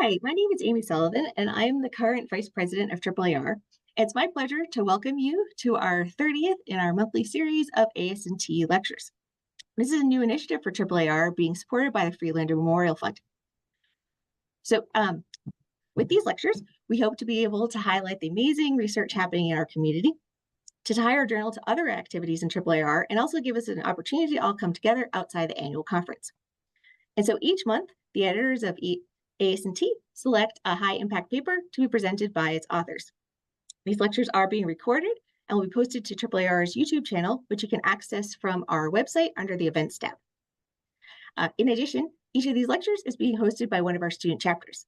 Hi, my name is Amy Sullivan, and I'm the current Vice President of AAAR. It's my pleasure to welcome you to our 30th in our monthly series of AS&T lectures. This is a new initiative for AAAR being supported by the Freelander Memorial Fund. With these lectures, we hope to be able to highlight the amazing research happening in our community, to tie our journal to other activities in AAAR, and also give us an opportunity to all come together outside the annual conference. And so each month, the editors of AS&T select a high-impact paper to be presented by its authors. These lectures are being recorded and will be posted to AAAR's YouTube channel, which you can access from our website under the Events tab. In addition, each of these lectures is being hosted by one of our student chapters.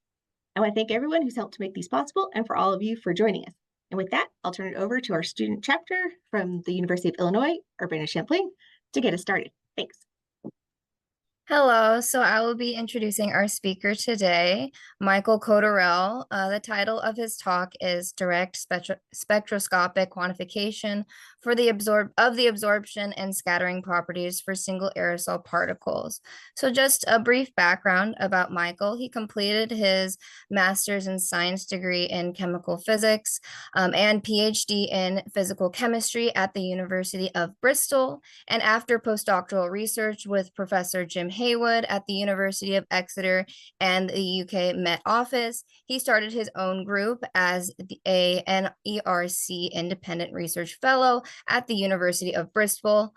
I want to thank everyone who's helped to make these possible and for all of you for joining us. And with that, I'll turn it over to our student chapter from the University of Illinois, Urbana-Champaign, to get us started. Thanks. Hello, so I will be introducing our speaker today, Michael Cotterell. The title of his talk is Direct Spectroscopic Quantification for the absorption and scattering properties for single aerosol particles. So just a brief background about Michael. He completed his master's in science degree in chemical physics and PhD in physical chemistry at the University of Bristol. And after postdoctoral research with Professor Jim Haywood at the University of Exeter and the UK Met Office, he started his own group as an NERC Independent Research Fellow at the University of Bristol.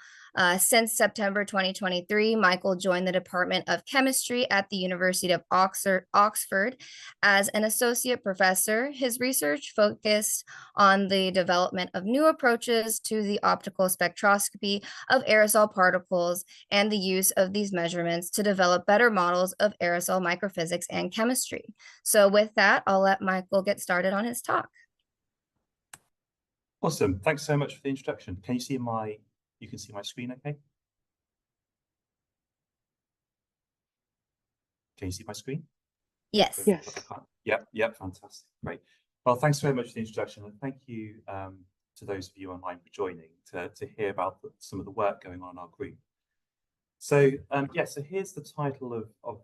Since September 2023, Michael joined the Department of Chemistry at the University of Oxford as an associate professor. His research focused on the development of new approaches to the optical spectroscopy of aerosol particles and the use of these measurements to develop better models of aerosol microphysics and chemistry. So with that, I'll let Michael get started on his talk. Awesome. Thanks so much for the introduction. Can you see you can see my screen okay? Can you see my screen? Yes. Yes. Yep, fantastic. Great. Well, thanks very much for the introduction, and thank you to those of you online for joining to hear about some of the work going on in our group. So so here's the title of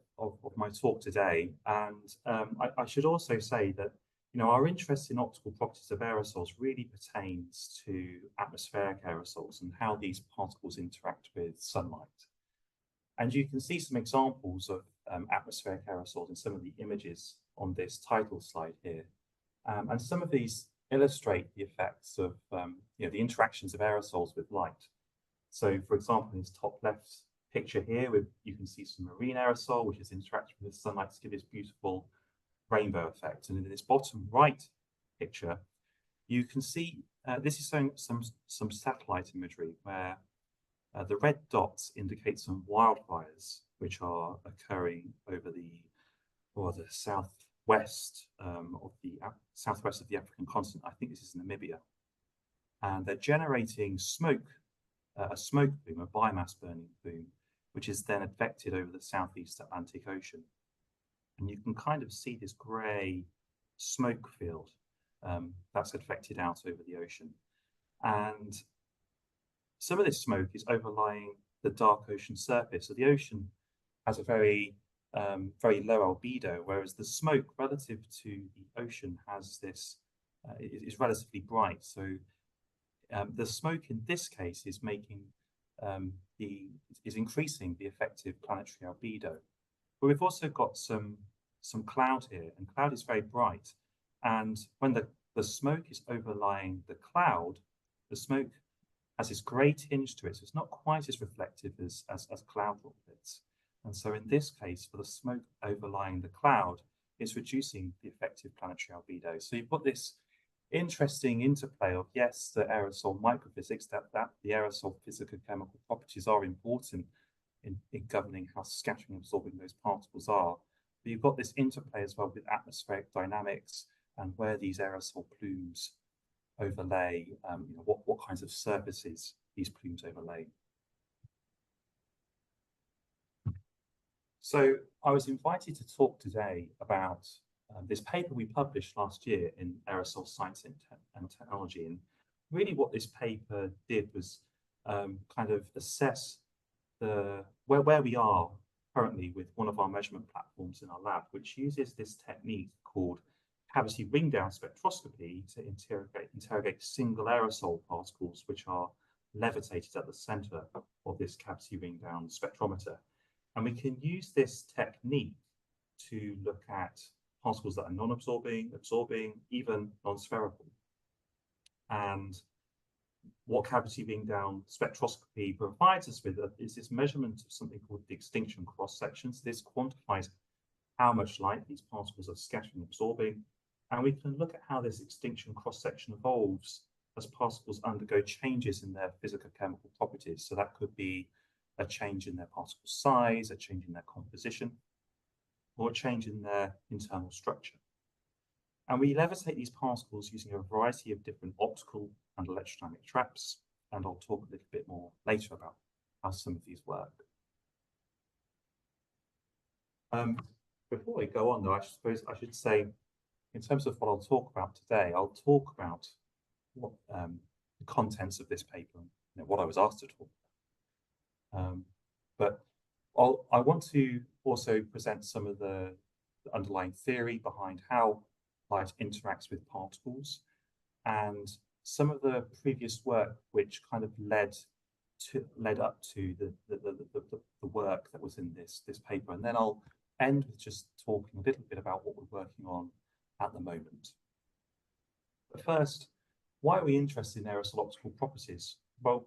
my talk today, and I should also say that our interest in optical properties of aerosols really pertains to atmospheric aerosols and how these particles interact with sunlight. And you can see some examples of atmospheric aerosols in some of the images on this title slide here. And some of these illustrate the effects of the interactions of aerosols with light. So for example, in this top left picture here, you can see some marine aerosol, which is interacting with sunlight to give this beautiful rainbow effect. And in this bottom right picture, you can see this is showing some satellite imagery where the red dots indicate some wildfires which are occurring over the southwest of the African continent. I think this is Namibia, and they're generating smoke, a smoke plume, a biomass burning plume, which is then affected over the Southeast Atlantic Ocean. And you can kind of see this grey smoke field that's affected out over the ocean. And some of this smoke is overlying the dark ocean surface. So the ocean has a very low albedo, whereas the smoke relative to the ocean has this, is relatively bright. So the smoke in this case is making is increasing the effective planetary albedo. But we've also got some cloud here, and cloud is very bright. And when the smoke is overlying the cloud, the smoke has this grey tinge to it, so it's not quite as reflective as cloud droplets. And so in this case, for the smoke overlying the cloud, it's reducing the effective planetary albedo. So you've got this interesting interplay of, yes, the aerosol microphysics, that the aerosol physicochemical properties are important in governing how scattering and absorbing those particles are. But you've got this interplay as well with atmospheric dynamics and where these aerosol plumes overlay, what kinds of surfaces these plumes overlay. So I was invited to talk today about this paper we published last year in Aerosol Science and Technology. And really what this paper did was kind of assess where we are currently with one of our measurement platforms in our lab, which uses this technique called cavity ring down spectroscopy to interrogate single aerosol particles, which are levitated at the center of this cavity ring down spectrometer. And we can use this technique to look at particles that are non-absorbing, absorbing, even non-spherical. And what cavity ring down spectroscopy provides us with is this measurement of something called the extinction cross sections. This quantifies how much light these particles are scattering and absorbing. And we can look at how this extinction cross section evolves as particles undergo changes in their physicochemical properties. So that could be a change in their particle size, a change in their composition, or a change in their internal structure. And we levitate these particles using a variety of different optical and electrodynamic traps. And I'll talk a little bit more later about how some of these work. Before we go on, though, I suppose I should say, in terms of what I'll talk about today, I'll talk about what the contents of this paper, what I was asked to talk about. But I want to also present some of the underlying theory behind how light interacts with particles, and some of the previous work which kind of led up to the work that was in this paper. And then I'll end with just talking a little bit about what we're working on at the moment. But first, why are we interested in aerosol optical properties? Well,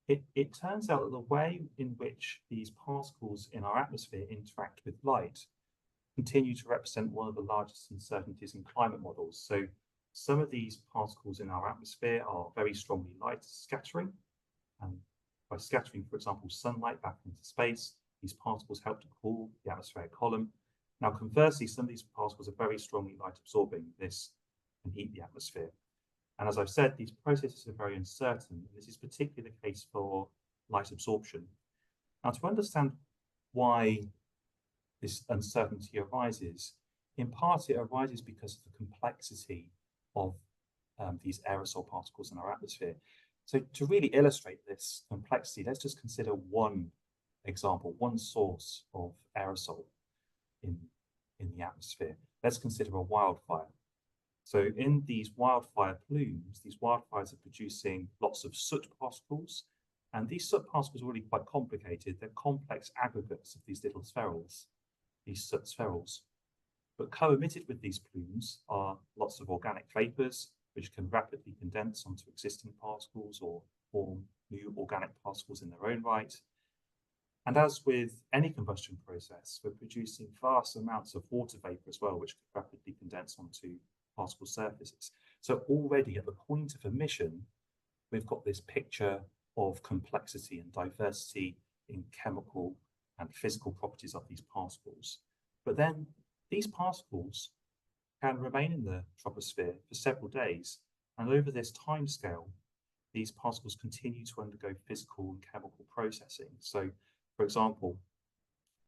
it turns out that the way in which these particles in our atmosphere interact with light continue to represent one of the largest uncertainties in climate models. So some of these particles in our atmosphere are very strongly light scattering. And by scattering, for example, sunlight back into space, these particles help to cool the atmospheric column. Now, conversely, some of these particles are very strongly light absorbing. This can heat the atmosphere. And as I've said, these processes are very uncertain. This is particularly the case for light absorption. Now, to understand why this uncertainty arises, in part it arises because of the complexity of these aerosol particles in our atmosphere. So to really illustrate this complexity, let's just consider one example, one source of aerosol in the atmosphere. Let's consider a wildfire. So in these wildfire plumes, these wildfires are producing lots of soot particles, and these soot particles are really quite complicated. They're complex aggregates of these little spherules, these soot spherules. But co-emitted with these plumes are lots of organic vapors, which can rapidly condense onto existing particles or form new organic particles in their own right. And as with any combustion process, we're producing vast amounts of water vapor as well, which can rapidly condense onto particle surfaces. So already at the point of emission, we've got this picture of complexity and diversity in chemical and physical properties of these particles. But then these particles can remain in the troposphere for several days. And over this time scale, these particles continue to undergo physical and chemical processing. So, for example,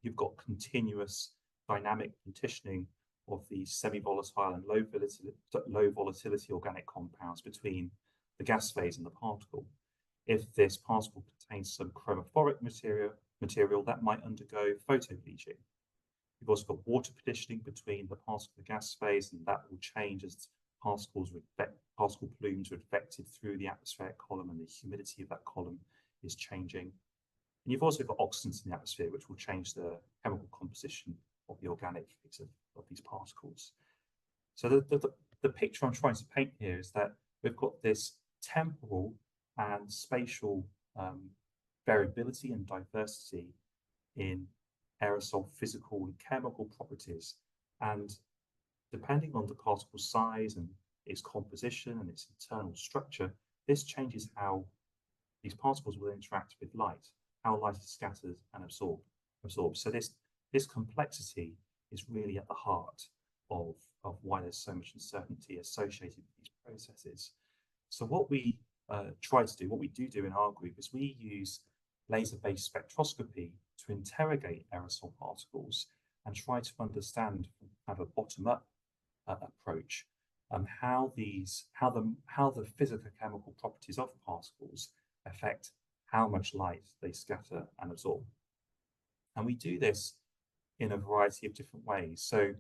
you've got continuous dynamic partitioning of these semi-volatile and low volatility organic compounds between the gas phase and the particle. If this particle contains some chromophoric material that might undergo photobleaching. You've also got water partitioning between the particle and the gas phase, and that will change as particle plumes are advected through the atmospheric column, and the humidity of that column is changing. And you've also got oxidants in the atmosphere, which will change the chemical composition of the organic phase of these particles. So the picture I'm trying to paint here is that we've got this temporal and spatial variability and diversity in aerosol physical and chemical properties. And depending on the particle size and its composition and its internal structure, this changes how these particles will interact with light, how light is scattered and absorbed. So this complexity is really at the heart of why there's so much uncertainty associated with these processes. So what we try to do, what we do in our group, is we use laser-based spectroscopy to interrogate aerosol particles and try to understand from kind of a bottom-up approach how the physicochemical properties of particles affect how much light they scatter and absorb. And we do this in a variety of different ways. So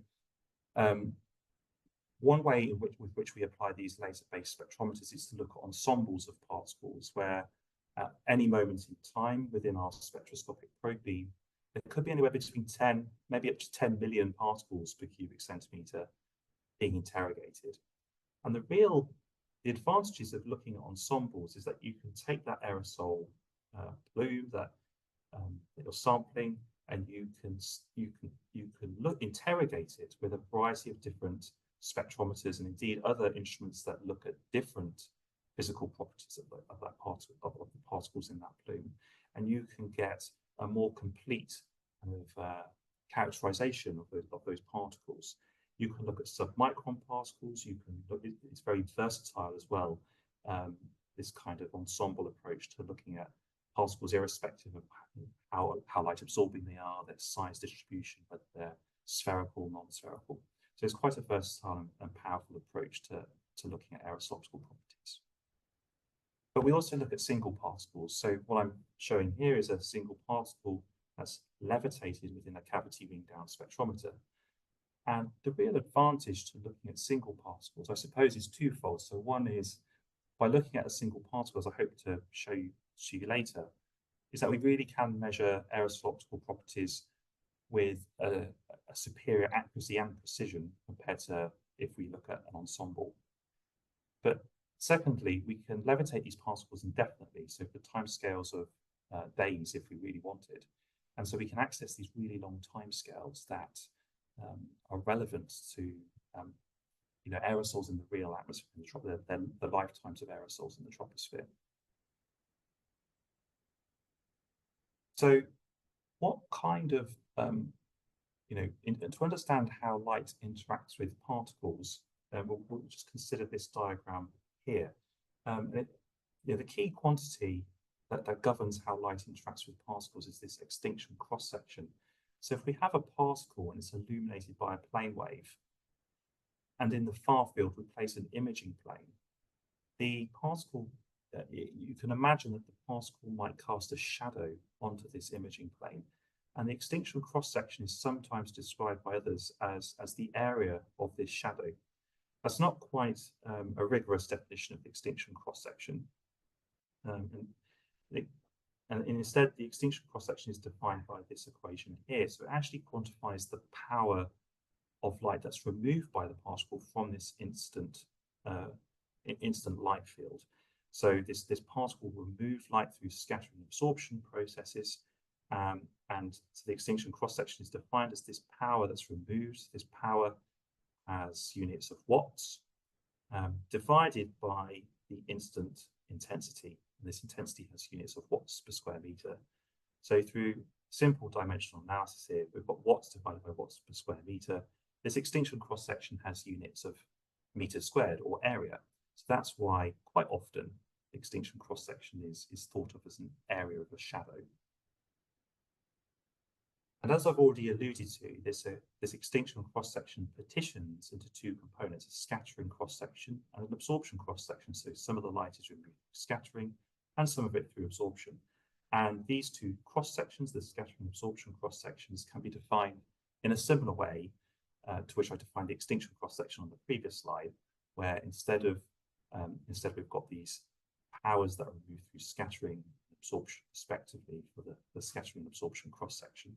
one way with which we apply these laser-based spectrometers is to look at ensembles of particles, where at any moment in time within our spectroscopic probe beam, there could be anywhere between 10, maybe up to 10 million particles per cubic centimeter being interrogated. And the advantages of looking at ensembles is that you can take that aerosol plume that you're sampling, and you can interrogate it with a variety of different spectrometers and indeed other instruments that look at different physical properties of the particles in that plume, and you can get a more complete kind of characterization of those particles. You can look at submicron particles. You can look. It's very versatile as well. This kind of ensemble approach to looking at particles, irrespective of how light absorbing they are, their size distribution, whether they're spherical, non-spherical. So it's quite a versatile and powerful approach to looking at aerosol optical properties. But we also look at single particles. So what I'm showing here is a single particle that's levitated within a cavity ring down spectrometer. And the real advantage to looking at single particles, I suppose, is twofold. So one is, by looking at a single particle, as I hope to show you later, is that we really can measure aerosol optical properties with a superior accuracy and precision compared to if we look at an ensemble. But secondly, we can levitate these particles indefinitely, so for timescales of days if we really wanted. And so we can access these really long timescales that are relevant to aerosols in the real atmosphere, the lifetimes of aerosols in the troposphere. So what kind of, to understand how light interacts with particles, we'll just consider this diagram here. The key quantity that governs how light interacts with particles is this extinction cross-section. So if we have a particle and it's illuminated by a plane wave, and in the far field we place an imaging plane, the particle, you can imagine that the particle might cast a shadow onto this imaging plane. And the extinction cross-section is sometimes described by others as the area of this shadow. That's not quite a rigorous definition of the extinction cross-section. And instead, the extinction cross-section is defined by this equation here. So it actually quantifies the power of light that's removed by the particle from this instant light field. So this particle will remove light through scattering and absorption processes, and so the extinction cross-section is defined as this power that's removed. This power has units of watts, divided by the instant intensity. And this intensity has units of watts per square meter. So through simple dimensional analysis here, we've got watts divided by watts per square meter. This extinction cross-section has units of meters squared, or area. So that's why quite often extinction cross-section is thought of as an area of a shadow. And as I've already alluded to, this extinction cross-section partitions into two components: a scattering cross-section and an absorption cross-section. So some of the light is removed through scattering and some of it through absorption. And these two cross-sections, the scattering and absorption cross-sections, can be defined in a similar way to which I defined the extinction cross-section on the previous slide, where instead we've got these powers that are removed through scattering and absorption respectively for the scattering and absorption cross-section.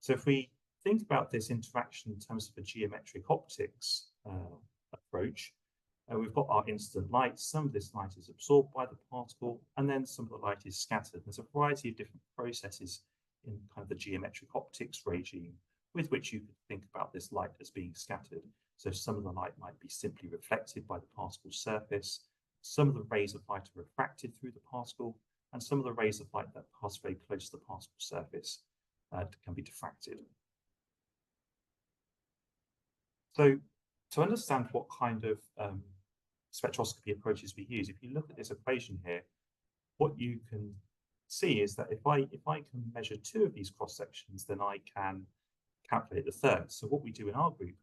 So if we think about this interaction in terms of a geometric optics approach, we've got our instant light. Some of this light is absorbed by the particle, and then some of the light is scattered. There's a variety of different processes in kind of the geometric optics regime with which you could think about this light as being scattered. So some of the light might be simply reflected by the particle's surface. Some of the rays of light are refracted through the particle, and some of the rays of light that pass very close to the particle surface can be diffracted. So to understand what kind of spectroscopy approaches we use, if you look at this equation here, what you can see is that if I can measure two of these cross sections, then I can calculate the third. So what we do in our group,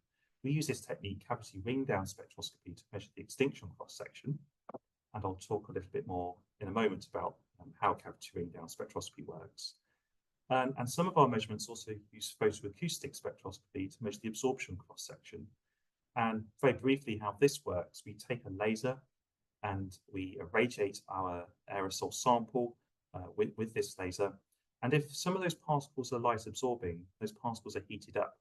we use this technique, cavity ring down spectroscopy, to measure the extinction cross section. And I'll talk a little bit more in a moment about how cavity ring down spectroscopy works. And some of our measurements also use photoacoustic spectroscopy to measure the absorption cross-section. And very briefly, how this works, we take a laser and we irradiate our aerosol sample with this laser. And if some of those particles are light absorbing, those particles are heated up.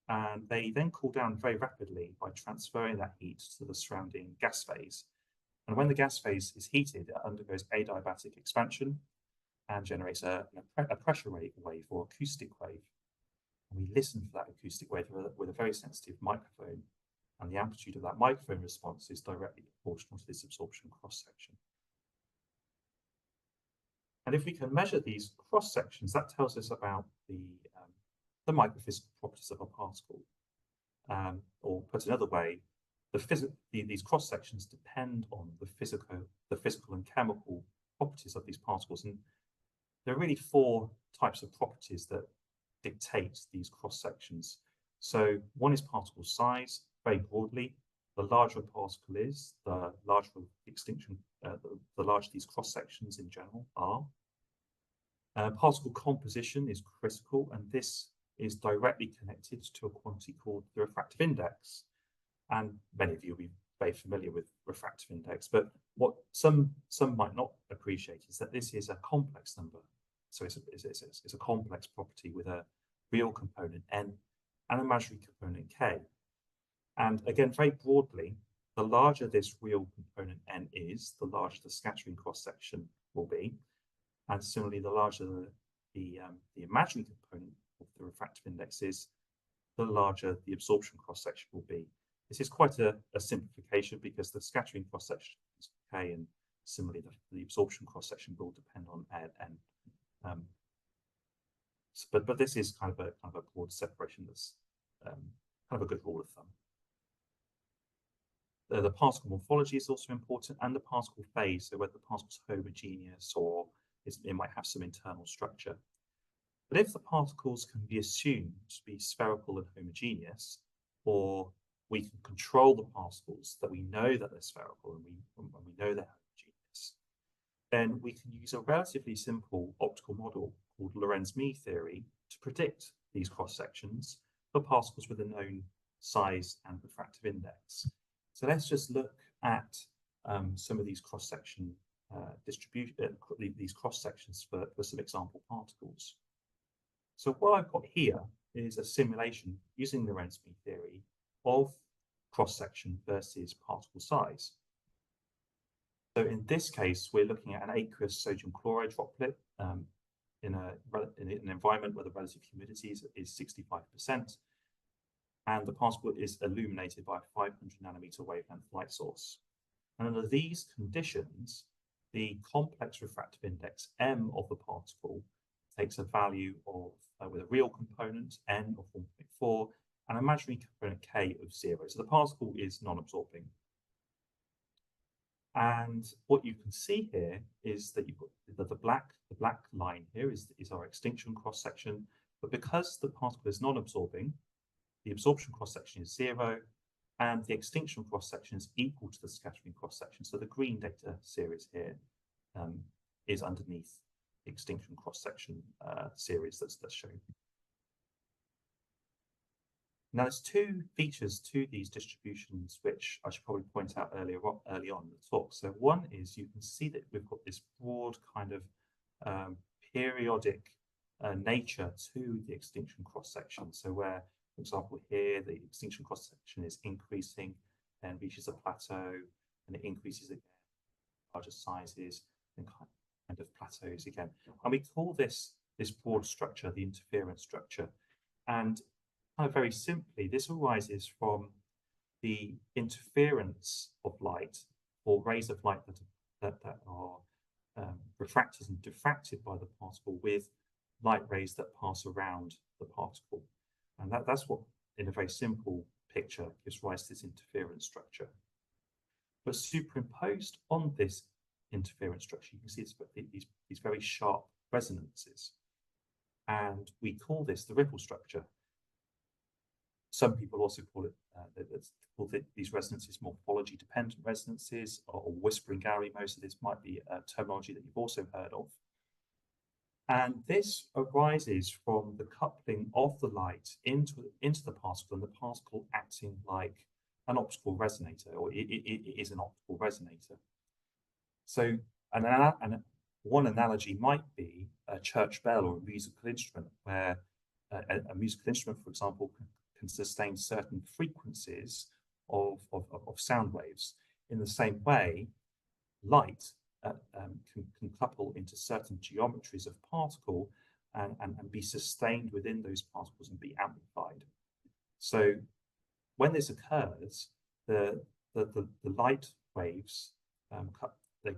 And they then cool down very rapidly by transferring that heat to the surrounding gas phase. And when the gas phase is heated, it undergoes adiabatic expansion and generates a pressure wave or acoustic wave. And we listen for that acoustic wave with a very sensitive microphone. And the amplitude of that microphone response is directly proportional to this absorption cross-section. And if we can measure these cross-sections, that tells us about the microphysical properties of a particle. Or put another way, these cross-sections depend on the physical and chemical properties of these particles. And there are really 4 types of properties that dictate these cross-sections. So one is particle size. Very broadly, the larger a particle is, the larger extinction, the larger these cross-sections in general are. Particle composition is critical, and this is directly connected to a quantity called the refractive index. And many of you will be very familiar with refractive index, but what some might not appreciate is that this is a complex number. So it's a complex property with a real component n and an imaginary component k. And again, very broadly, the larger this real component n is, the larger the scattering cross-section will be. And similarly, the larger the imaginary component of the refractive index is, the larger the absorption cross-section will be. This is quite a simplification because the scattering cross-section is k, and similarly, the absorption cross-section will depend on n. But this is kind of a broad separation that's kind of a good rule of thumb. The particle morphology is also important, and the particle phase, so whether the particle is homogeneous or it might have some internal structure. But if the particles can be assumed to be spherical and homogeneous, or we can control the particles that we know that they're spherical and we know they're homogeneous, then we can use a relatively simple optical model called Lorentz-Mean theory to predict these cross-sections for particles with a known size and refractive index. So let's just look at some of these cross-section these cross-sections for some example particles. So what I've got here is a simulation using the Lorentz-Mean theory of cross-section versus particle size. So in this case, we're looking at an aqueous sodium chloride droplet in an environment where the relative humidity is 65%. And the particle is illuminated by a 500 nanometer wavelength light source. And under these conditions, the complex refractive index m of the particle takes a value of, with a real component n of 1.4 and an imaginary component k of 0. So the particle is non-absorbing. And what you can see here is that you've got the black line here is our extinction cross-section. But because the particle is non-absorbing, the absorption cross-section is 0, and the extinction cross-section is equal to the scattering cross-section. So the green data series here is underneath the extinction cross-section series that's shown. Now, there's 2 features to these distributions which I should probably point out early on in the talk. So one is you can see that we've got this broad kind of periodic nature to the extinction cross-section. So where, for example, here the extinction cross-section is increasing, then reaches a plateau, and it increases again, larger sizes, and kind of plateaus again. And we call this broad structure the interference structure. And kind of very simply, this arises from the interference of light, or rays of light that are refracted and diffracted by the particle with light rays that pass around the particle. And that's what, in a very simple picture, gives rise to this interference structure. But superimposed on this interference structure, you can see these very sharp resonances. And we call this the ripple structure. Some people also call these resonances morphology-dependent resonances, or whispering gallery. Most of this might be a terminology that you've also heard of. And this arises from the coupling of the light into the particle, and the particle acting like an optical resonator, or it is an optical resonator. So one analogy might be a church bell or a musical instrument, where a musical instrument, for example, can sustain certain frequencies of sound waves. In the same way, light can couple into certain geometries of particle and be sustained within those particles and be amplified. So when this occurs, the light waves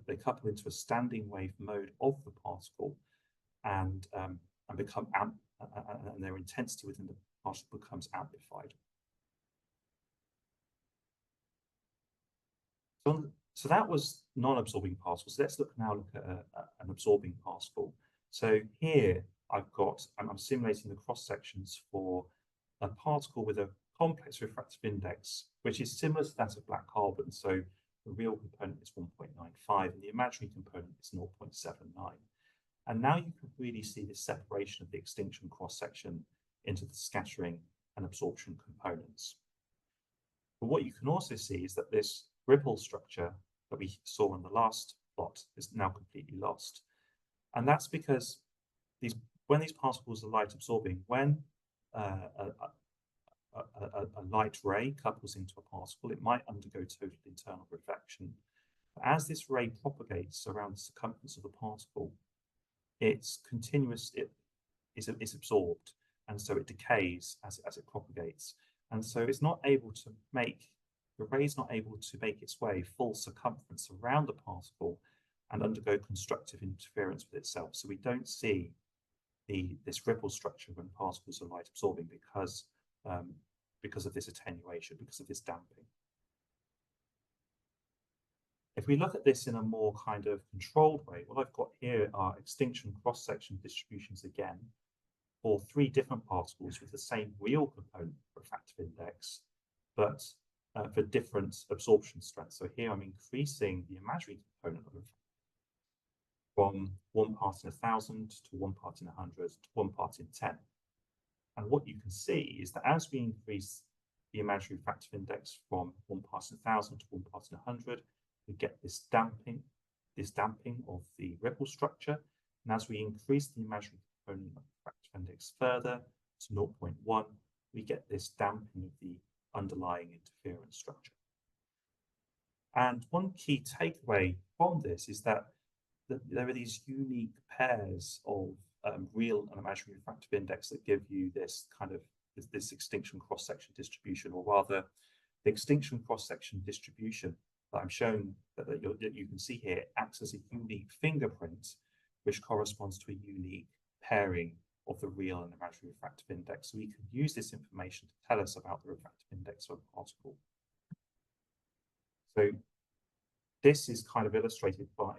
they couple into a standing wave mode of the particle and become and their intensity within the particle becomes amplified. So that was non-absorbing particles. Let's now look at an absorbing particle. So here I'm simulating the cross sections for a particle with a complex refractive index, which is similar to that of black carbon. So the real component is 1.95 and the imaginary component is 0.79. And now you can really see the separation of the extinction cross section into the scattering and absorption components. But what you can also see is that this ripple structure that we saw in the last plot is now completely lost. And that's because when these particles are light absorbing, when a light ray couples into a particle, it might undergo total internal reflection. But as this ray propagates around the circumference of the particle, it's continuous, it's absorbed, and so it decays as it propagates. And so it's not able to the ray is not able to make its way full circumference around the particle and undergo constructive interference with itself. So we don't see this ripple structure when particles are light absorbing because of this attenuation, because of this damping. If we look at this in a more kind of controlled way, what I've got here are extinction cross-section distributions again for 3 different particles with the same real component refractive index, but for different absorption strengths. So here I'm increasing the imaginary component from 1 part in 1,000 to 1 part in 100 to 1 part in 10. And what you can see is that as we increase the imaginary refractive index from 1 part in 1,000 to 1 part in 100, we get this damping of the ripple structure. And as we increase the imaginary component of the refractive index further to 0.1, we get this damping of the underlying interference structure. And one key takeaway from this is that there are these unique pairs of real and imaginary refractive index that give you this kind of this extinction cross-section distribution, or rather the extinction cross-section distribution that I'm showing that you can see here acts as a unique fingerprint which corresponds to a unique pairing of the real and imaginary refractive index. So we can use this information to tell us about the refractive index of a particle. So this is kind of illustrated by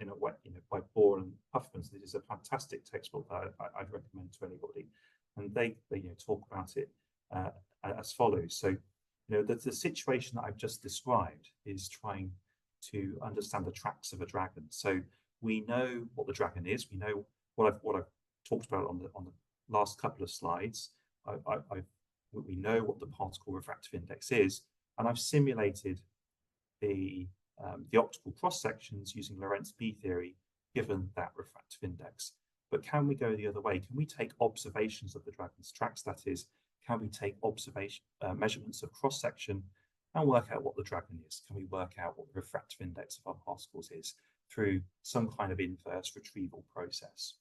by Bohr and Huffman. So this is a fantastic textbook that I'd recommend to anybody, and they talk about it as follows. So the situation that I've just described is trying to understand the tracks of a dragon. So we know what the dragon is. We know what I've talked about on the last couple of slides. We know what the particle refractive index is, and I've simulated the optical cross sections using Lorentz B theory, given that refractive index. But can we go the other way? Can we take observations of the dragon's tracks? That is, can we take measurements of cross section and work out what the dragon is? Can we work out what the refractive index of our particles is through some kind of inverse retrieval process?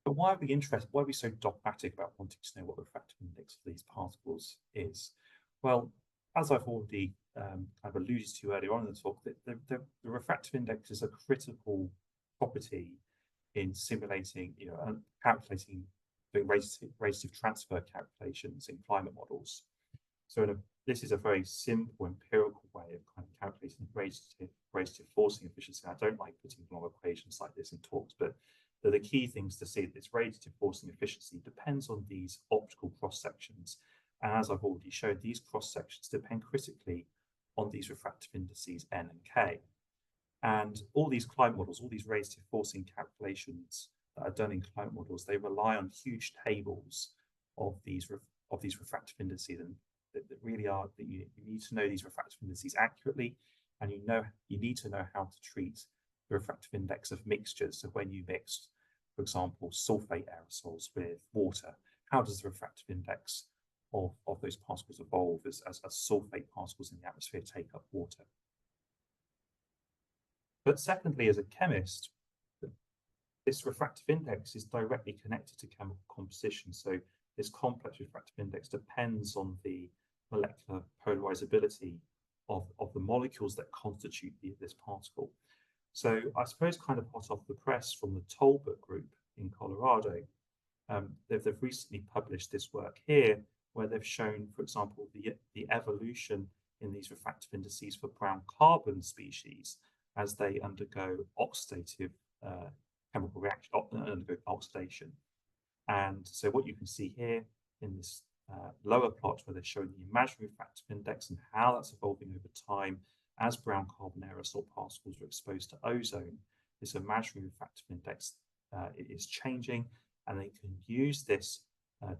But why are we interested? Why are we so dogmatic about wanting to know what the refractive index of these particles is? Well, as I've already kind of alluded to earlier on in the talk, the refractive index is a critical property in simulating, and calculating, doing radiative transfer calculations in climate models. So this is a very simple empirical way of kind of calculating radiative forcing efficiency. I don't like putting long equations like this in talks, but the key things to see that this radiative forcing efficiency depends on these optical cross sections. And as I've already showed, these cross sections depend critically on these refractive indices N and K. And all these climate models, all these radiative forcing calculations that are done in climate models, they rely on huge tables of these refractive indices, and that really are that you need to know these refractive indices accurately, and you need to know how to treat the refractive index of mixtures. So when you mix, for example, sulfate aerosols with water, how does the refractive index of those particles evolve as sulfate particles in the atmosphere take up water? But secondly, as a chemist, this refractive index is directly connected to chemical composition. So this complex refractive index depends on the molecular polarizability of the molecules that constitute this particle. So I suppose kind of hot off the press from the Tolbert group in Colorado, they've recently published this work here where they've shown, for example, the evolution in these refractive indices for brown carbon species as they undergo oxidative chemical reaction, undergo oxidation. And so what you can see here in this lower plot where they're showing the imaginary refractive index and how that's evolving over time as brown carbon aerosol particles are exposed to ozone, this imaginary refractive index is changing, and they can use this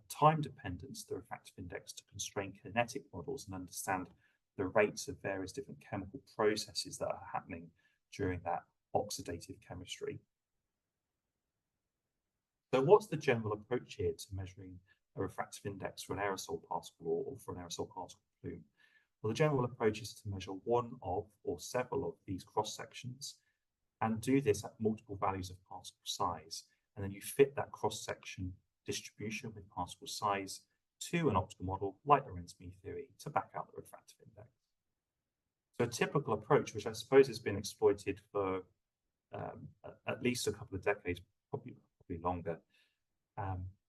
time dependence, the refractive index, to constrain kinetic models and understand the rates of various different chemical processes that are happening during that oxidative chemistry. So what's the general approach here to measuring a refractive index for an aerosol particle or for an aerosol particle plume? Well, the general approach is to measure one of or several of these cross sections and do this at multiple values of particle size. And then you fit that cross section distribution with particle size to an optical model like Lorentz mean theory to back out the refractive index. So a typical approach, which I suppose has been exploited for at least a couple of decades, probably longer,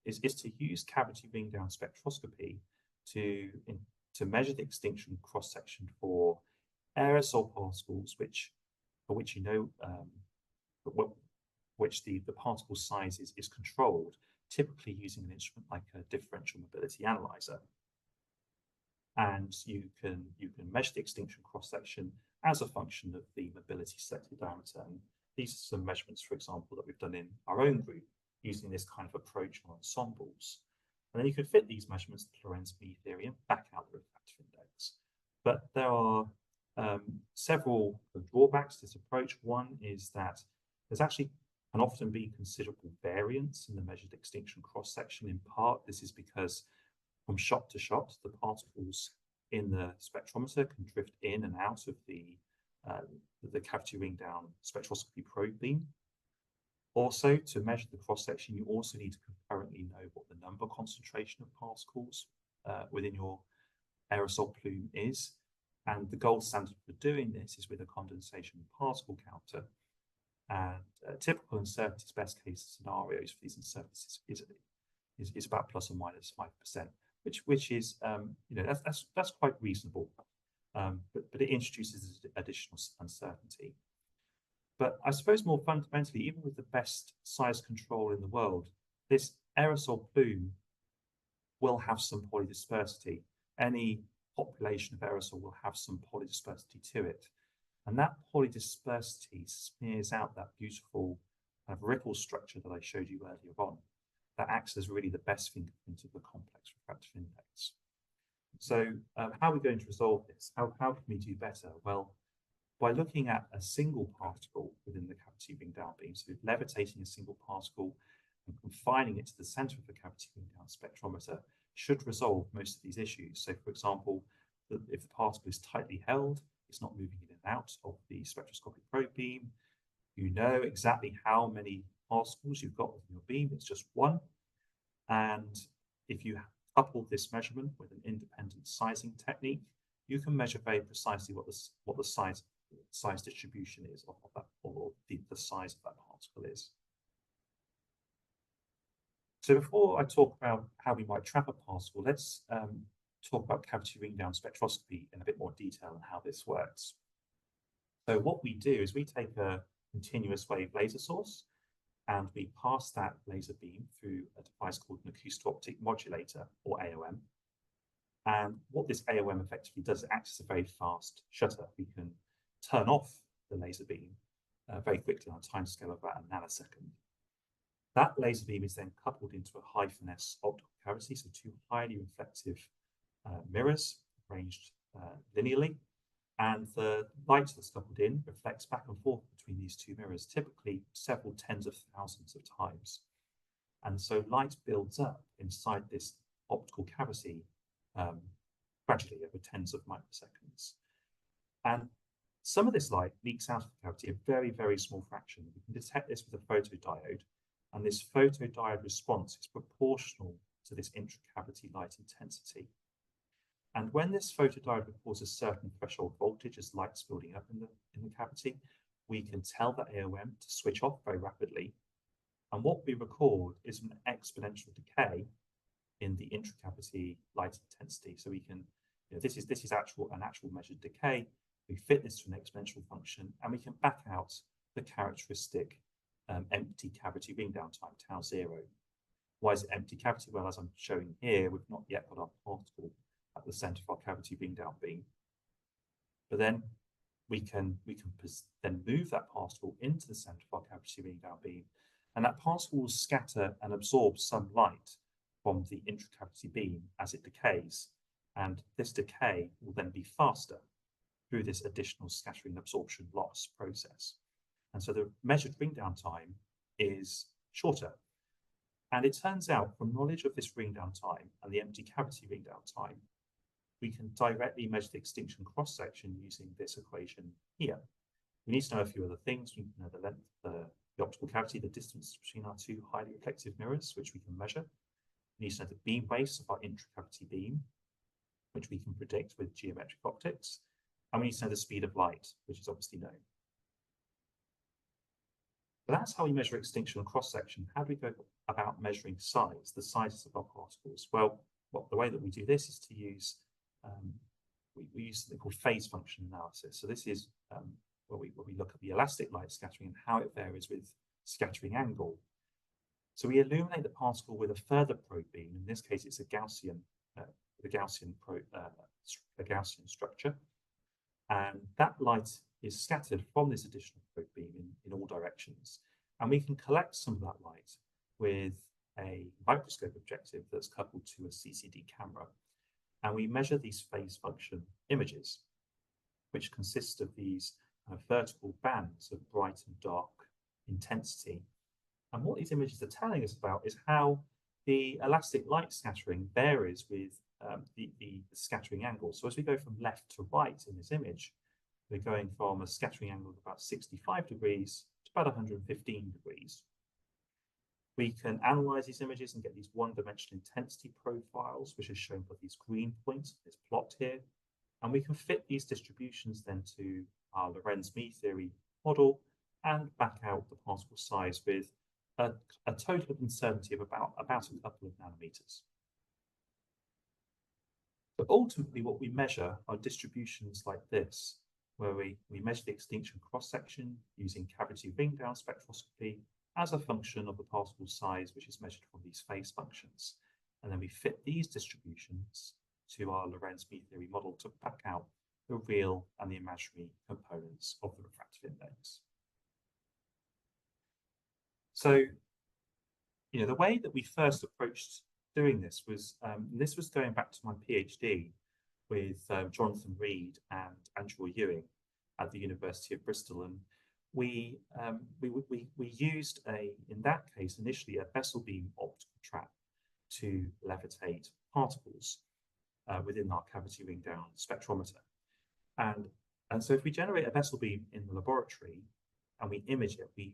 is to use cavity ring down spectroscopy to measure the extinction cross section for aerosol particles, for which you know which the particle size is controlled, typically using an instrument like a differential mobility analyzer. And you can measure the extinction cross section as a function of the mobility selected diameter. And these are some measurements, for example, that we've done in our own group using this kind of approach on ensembles. And then you could fit these measurements to Lorentz mean theory and back out the refractive index. But there are several drawbacks to this approach. One is that there's actually can often be considerable variance in the measured extinction cross section. In part, this is because from shot to shot, the particles in the spectrometer can drift in and out of the cavity ring down spectroscopy probe beam. Also, to measure the cross section, you also need to concurrently know what the number concentration of particles within your aerosol plume is. And the gold standard for doing this is with a condensation particle counter. And typical uncertainties, best case scenarios for these uncertainties is about plus or minus 5%, which is that's quite reasonable, but it introduces additional uncertainty. But I suppose more fundamentally, even with the best size control in the world, this aerosol plume will have some polydispersity. Any population of aerosol will have some polydispersity to it. And that polydispersity smears out that beautiful kind of ripple structure that I showed you earlier on. That acts as really the best fingerprint of the complex refractive index. So how are we going to resolve this? How can we do better? Well, by looking at a single particle within the cavity ring down beam, so levitating a single particle and confining it to the center of the cavity ring down spectrometer should resolve most of these issues. So for example, if the particle is tightly held, it's not moving in and out of the spectroscopic probe beam, you know exactly how many particles you've got within your beam, it's just one. And if you couple this measurement with an independent sizing technique, you can measure very precisely what the size distribution is of that, or the size of that particle is. So before I talk about how we might trap a particle, let's talk about cavity ring down spectroscopy in a bit more detail and how this works. So what we do is we take a continuous wave laser source and we pass that laser beam through a device called an acousto-optic modulator, or AOM. And what this AOM effectively does, it acts as a very fast shutter. We can turn off the laser beam very quickly on a timescale of about a nanosecond. That laser beam is then coupled into a -S optical cavity, so two highly reflective mirrors arranged linearly. And the light that's coupled in reflects back and forth between these two mirrors, typically several tens of thousands of times. And so light builds up inside this optical cavity gradually over tens of microseconds. And some of this light leaks out of the cavity, a very, very small fraction. We can detect this with a photodiode, and this photodiode response is proportional to this intracavity light intensity. And when this photodiode records a certain threshold voltage as light's building up in the cavity, we can tell the AOM to switch off very rapidly. And what we record is an exponential decay in the intracavity light intensity. So we can, this is an actual measured decay. We fit this to an exponential function, and we can back out the characteristic empty cavity ring down time, tau 0. Why is it empty cavity? Well, as I'm showing here, we've not yet got our particle at the center of our cavity ring down beam. But then we can then move that particle into the center of our cavity ring down beam, and that particle will scatter and absorb some light from the intracavity beam as it decays, and this decay will then be faster through this additional scattering absorption loss process. And so the measured ring down time is shorter. And it turns out, from knowledge of this ring down time and the empty cavity ring down time, we can directly measure the extinction cross-section using this equation here. We need to know a few other things. We need to know the length of the optical cavity, the distance between our two highly reflective mirrors, which we can measure. We need to know the beam waves of our intracavity beam, which we can predict with geometric optics. And we need to know the speed of light, which is obviously known. So that's how we measure extinction cross-section. How do we go about measuring size, the sizes of our particles? Well, the way that we do this is to use, we use something called phase function analysis. So this is where we look at the elastic light scattering and how it varies with scattering angle. So we illuminate the particle with a further probe beam. In this case, it's a Gaussian structure. And that light is scattered from this additional probe beam in all directions. And we can collect some of that light with a microscope objective that's coupled to a CCD camera. And we measure these phase function images, which consist of these vertical bands of bright and dark intensity. And what these images are telling us about is how the elastic light scattering varies with the scattering angle. So as we go from left to right in this image, we're going from a scattering angle of about 65 degrees to about 115 degrees. We can analyze these images and get these one-dimensional intensity profiles, which is shown by these green points in this plot here. And we can fit these distributions then to our Lorentz mean theory model and back out the particle size with a total of uncertainty of about a couple of nanometers. But ultimately, what we measure are distributions like this, where we measure the extinction cross-section using cavity ring-down spectroscopy as a function of the particle size, which is measured from these phase functions. And then we fit these distributions to our Lorentz mean theory model to back out the real and the imaginary components of the refractive index. So, the way that we first approached doing this was going back to my PhD with Jonathan Reed and Andrew Ewing at the University of Bristol, and we used in that case initially a vessel beam optical trap to levitate particles within our cavity ring down spectrometer, and so if we generate a vessel beam in the laboratory and we image it, we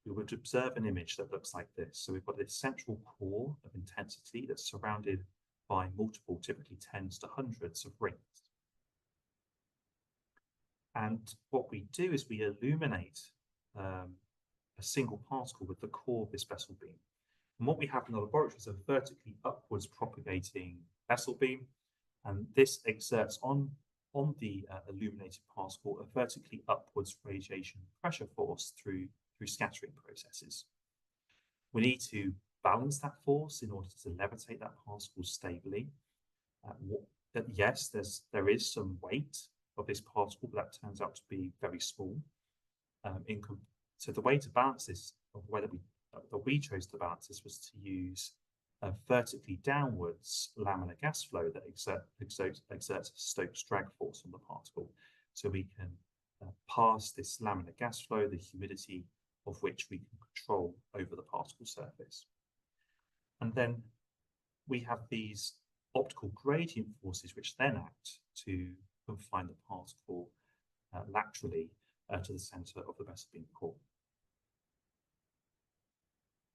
would observe an image that looks like this. So we've got this central core of intensity that's surrounded by multiple, typically tens to hundreds of rings. And what we do is we illuminate a single particle with the core of this vessel beam. And what we have in the laboratory is a vertically upwards propagating vessel beam, and this exerts on the illuminated particle a vertically upwards radiation pressure force through scattering processes. We need to balance that force in order to levitate that particle stably. Yes, there is some weight of this particle, but that turns out to be very small. So the way to balance this, or the way that we that we chose to balance this was to use a vertically downwards laminar gas flow that exerts a Stokes drag force on the particle. So we can pass this laminar gas flow, the humidity of which we can control over the particle surface. And then we have these optical gradient forces which then act to confine the particle laterally to the center of the vessel beam core.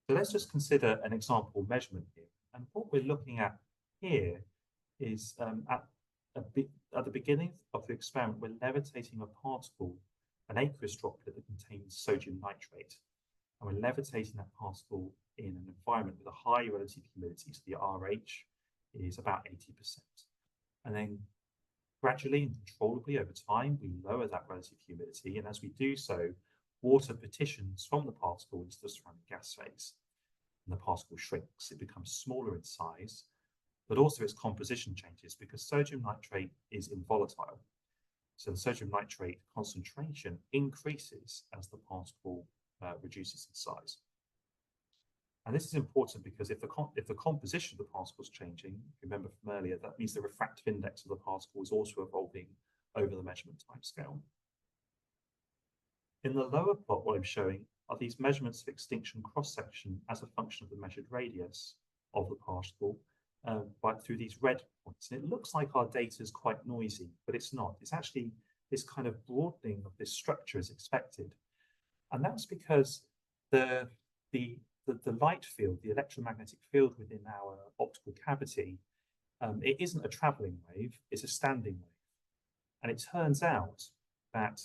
So let's just consider an example measurement here. And what we're looking at here is at the beginning of the experiment, we're levitating a particle, an aqueous droplet that contains sodium nitrate. And we're levitating that particle in an environment with a high relative humidity. So the RH is about 80%. And then gradually and controllably over time, we lower that relative humidity. And as we do so, water petitions from the particle into the surrounding gas phase. And the particle shrinks. It becomes smaller in size, but also its composition changes because sodium nitrate is involatile. So the sodium nitrate concentration increases as the particle reduces in size. And this is important because if the composition of the particle is changing, remember from earlier, that means the refractive index of the particle is also evolving over the measurement timescale. In the lower plot, what I'm showing are these measurements of extinction cross-section as a function of the measured radius of the particle through these red points. And it looks like our data is quite noisy, but it's not. It's actually this kind of broadening of this structure is expected. And that's because the light field, the electromagnetic field within our optical cavity, it isn't a traveling wave, it's a standing wave. And it turns out that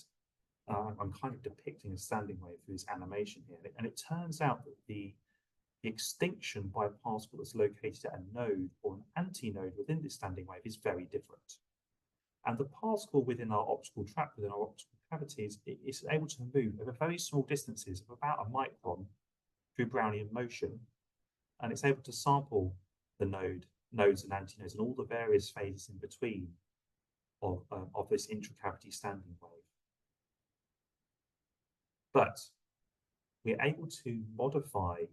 I'm kind of depicting a standing wave through this animation here. And it turns out that the extinction by a particle that's located at a node or an antinode within this standing wave is very different. And the particle within our optical tract, within our optical cavities, is able to move over very small distances of about a micron through Brownian motion. And it's able to sample the nodes and antinodes and all the various phases in between of this intracavity standing wave. But we're able to modify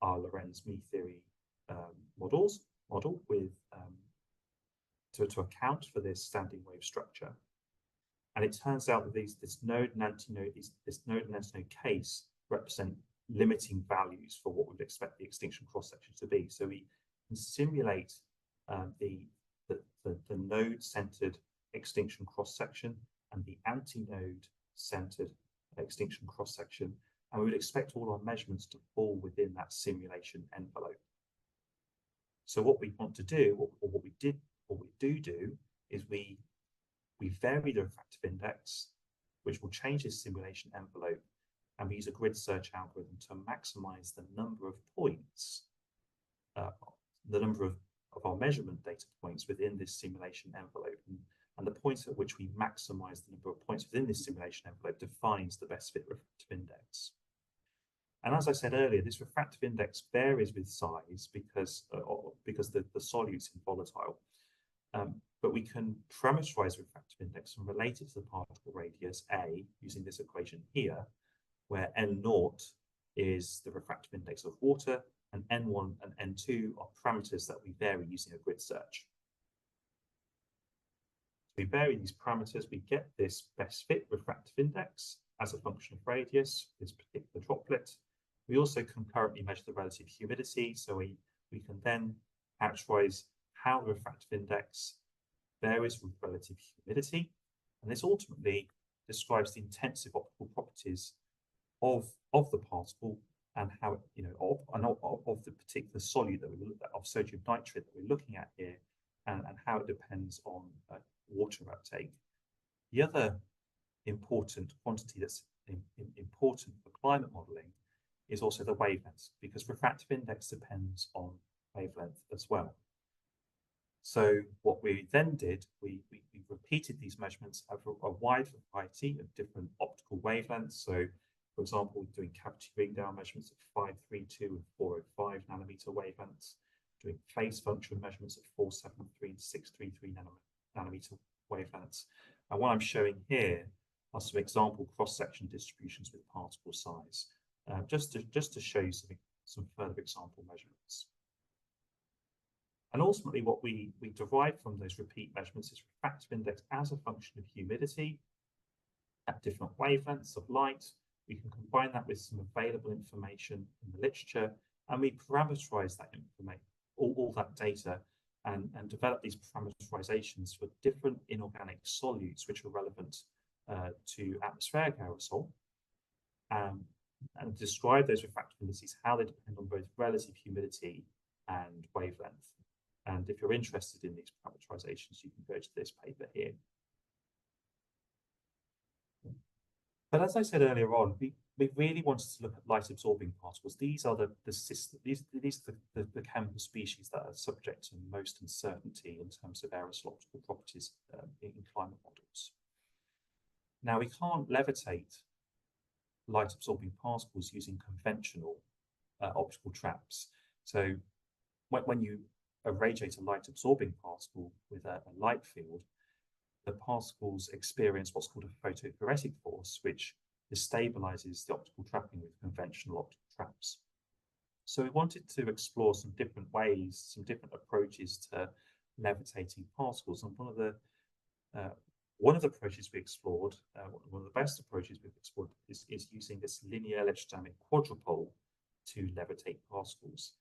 our Lorentz-Mean theory model with to account for this standing wave structure. And it turns out that this node and antinode case represent limiting values for what we'd expect the extinction cross-section to be. So we can simulate the node-centered extinction cross-section and the antinode-centered extinction cross-section, and we would expect all our measurements to fall within that simulation envelope. So what we want to do, or what we do is we vary the refractive index, which will change this simulation envelope, and we use a grid search algorithm to maximize the number of points, the number of our measurement data points within this simulation envelope. And the point at which we maximize the number of points within this simulation envelope defines the best fit refractive index. And as I said earlier, this refractive index varies with size because the solute's volatile. But we can parameterize the refractive index and relate it to the particle radius A using this equation here, where N0 is the refractive index of water, and N1 and N2 are parameters that we vary using a grid search. We vary these parameters, we get this best fit refractive index as a function of radius, this particular droplet. We also concurrently measure the relative humidity, so we can then characterize how the refractive index varies with relative humidity. And this ultimately describes the intensive optical properties of the particle and how it, of the particular solute that we look at, of sodium nitrate that we're looking at here, and how it depends on water uptake. The other important quantity that's important for climate modeling is also the wavelength, because refractive index depends on wavelength as well. So what we then did, we repeated these measurements over a wide variety of different optical wavelengths. So for example, we're doing cavity ring down measurements at 532 and 405 nanometer wavelengths, doing phase function measurements at 473 and 633 nanometer wavelengths. And what I'm showing here are some example cross-section distributions with particle size. just to show you some further example measurements. And ultimately, what we derive from those repeat measurements is refractive index as a function of humidity at different wavelengths of light. We can combine that with some available information in the literature, and we parameterize that information, all that data, and develop these parameterizations for different inorganic solutes which are relevant to atmospheric aerosol, and describe those refractive indices, how they depend on both relative humidity and wavelength. And if you're interested in these parameterizations, you can go to this paper here. But as I said earlier on, we really wanted to look at light absorbing particles. These are the chemical species that are subject to most uncertainty in terms of aerosol optical properties in climate models. Now, we can't levitate light absorbing particles using conventional optical traps. So when you irradiate a light absorbing particle with a light field, the particles experience what's called a photophoretic force, which destabilizes the optical trapping with conventional optical traps. So we wanted to explore some different ways, some different approaches to levitating particles. And one of the approaches we explored, one of the best approaches we've explored, is using this linear electrodynamic quadrupole to levitate particles.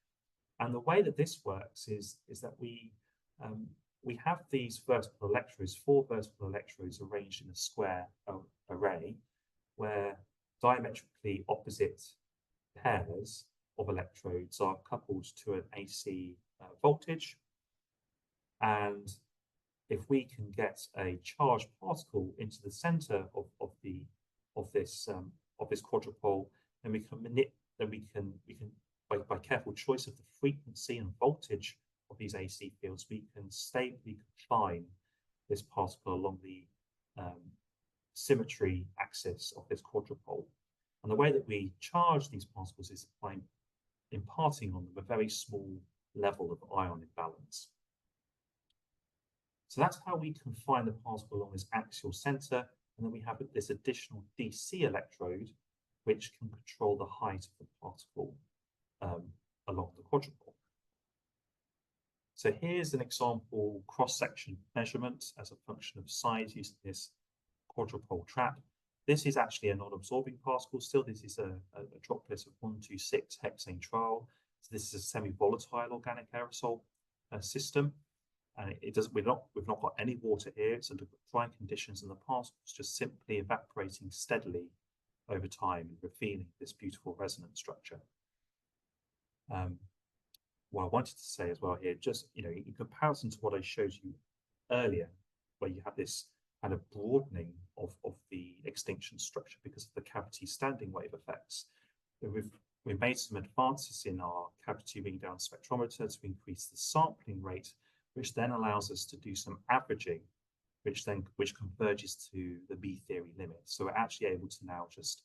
And the way that this works is that we have these vertical electrodes, 4 vertical electrodes arranged in a square array, where diametrically opposite pairs of electrodes are coupled to an AC voltage. And if we can get a charged particle into the center of this quadrupole, then we can by careful choice of the frequency and voltage of these AC fields, we can stably confine this particle along the symmetry axis of this quadrupole. And the way that we charge these particles is by imparting on them a very small level of ion imbalance. So that's how we confine the particle along this axial center. And then we have this additional DC electrode, which can control the height of the particle along the quadrupole. So here's an example cross-section measurement as a function of size using this quadrupole trap. This is actually a non-absorbing particle. Still, this is a droplet of 126 hexane trial. So this is a semi-volatile organic aerosol system, and we've not got any water here. It's under dry conditions, and the particles just simply evaporating steadily over time, revealing this beautiful resonance structure. What I wanted to say as well here, just in comparison to what I showed you earlier, where you have this kind of broadening of the extinction structure because of the cavity standing wave effects, we've made some advances in our cavity ring down spectrometer to increase the sampling rate, which then allows us to do some averaging, which converges to the B theory limit. So we're actually able to now just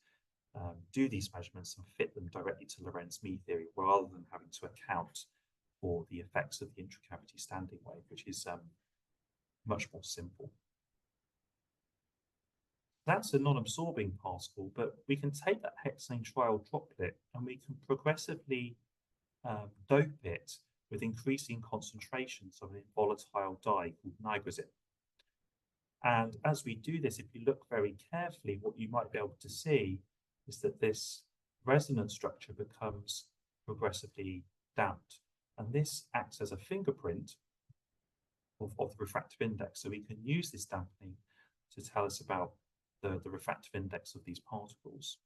do these measurements and fit them directly to Lorentz mean theory, rather than having to account for the effects of the intracavity standing wave, which is much more simple. That's a non-absorbing particle, but we can take that hexane trial droplet and we can progressively dope it with increasing concentrations of an volatile dye called nigrazine. And as we do this, if you look very carefully, what you might be able to see is that this resonance structure becomes progressively damped. And this acts as a fingerprint of the refractive index. So we can use this dampening to tell us about the refractive index of these particles.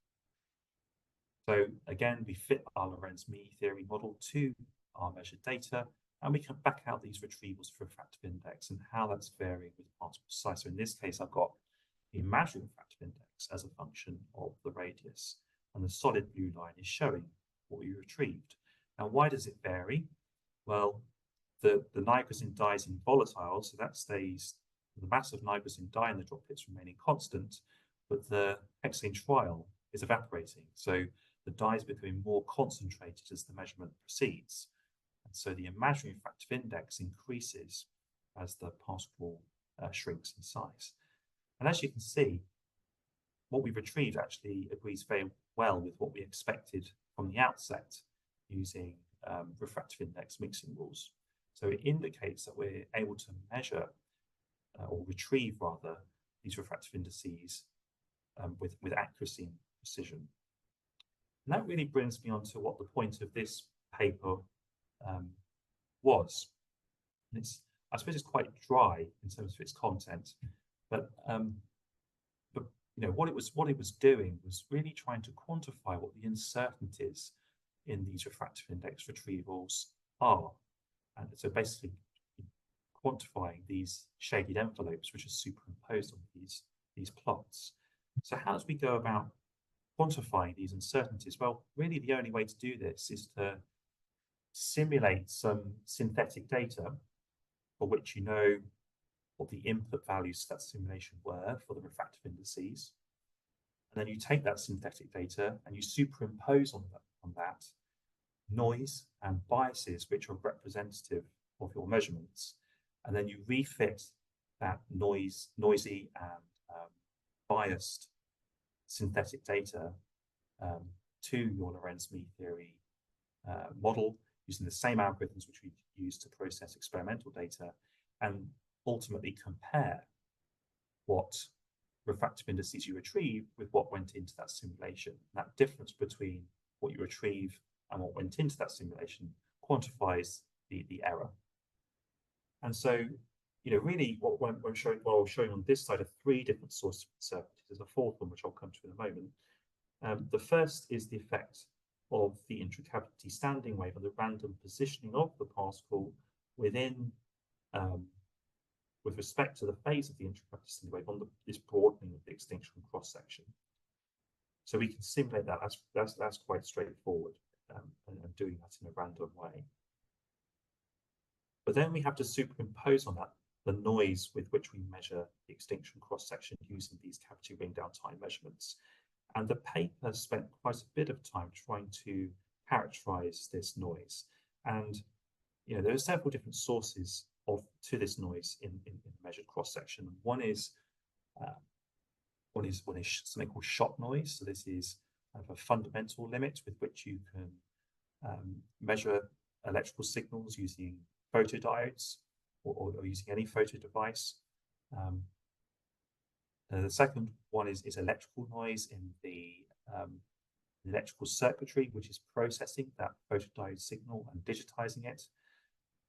So again, we fit our Lorentz mean theory model to our measured data, and we can back out these retrievals for refractive index and how that's varying with particle size. So in this case, I've got the imaginary refractive index as a function of the radius, and the solid blue line is showing what we retrieved. Now, why does it vary? Well, the nigrazine dye is volatile, so that stays, the mass of nigrazine dye in the droplets remaining constant, but the hexane trial is evaporating. So the dye is becoming more concentrated as the measurement proceeds. And so the imaginary refractive index increases as the particle shrinks in size. And as you can see, what we've retrieved actually agrees very well with what we expected from the outset using refractive index mixing rules. So it indicates that we're able to measure or retrieve rather these refractive indices with accuracy and precision. And that really brings me on to what the point of this paper was. And I suppose it's quite dry in terms of its content, but you know, what it was doing was really trying to quantify what the uncertainties in these refractive index retrievals are. And so basically quantifying these shaded envelopes which are superimposed on these plots. So how do we go about quantifying these uncertainties? Well, really the only way to do this is to simulate some synthetic data for which you know what the input values to that simulation were for the refractive indices. And then you take that synthetic data and you superimpose on that noise and biases which are representative of your measurements. And then you refit that noisy and biased synthetic data to your Lorentz-Mean theory model using the same algorithms which we use to process experimental data, and ultimately compare what refractive indices you retrieve with what went into that simulation. And that difference between what you retrieve and what went into that simulation quantifies the error. And so, you know, really what I'm showing on this side are three different sources of uncertainty. There's a fourth one, which I'll come to in a moment. The first is the effect of the intracavity standing wave and the random positioning of the particle within, with respect to the phase of the intracavity standing wave on this broadening of the extinction cross-section. So we can simulate that. That's quite straightforward, and doing that in a random way. But then we have to superimpose on that the noise with which we measure the extinction cross-section using these cavity ring down time measurements. And the paper spent quite a bit of time trying to characterize this noise. And you know, there are several different sources to this noise in the measured cross-section. One is something called shot noise. So this is kind of a fundamental limit with which you can measure electrical signals using photodiodes or using any photo device. The second one is electrical noise in the electrical circuitry, which is processing that photodiode signal and digitizing it.